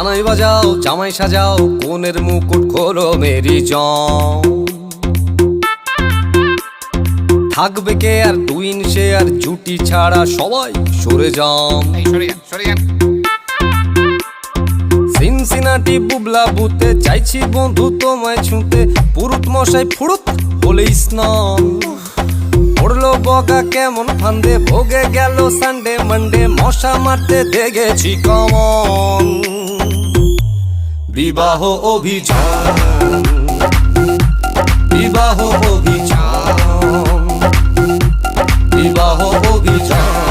সানাই বাজাও জামাই সাজাও কোনের মুকুট খোলো মেরি জম। থাকবে কে আর টুইন সে আর জুটি ছাড়া সবাই সরে যাম। সিনসিনাটি বুবলা বুতে চাইছি বন্ধু তোমায় ছুঁতে, পুরুত মশাই ফুরুত বলে স্নান। পড়লো বগা কেমন ফান্দে, ভোগে গেল সানডে মানডে, মশা মারতে দেখেছি কমন। বিবাহ অভিযান, বিবাহ অভিযান, বিবাহ অভিযান।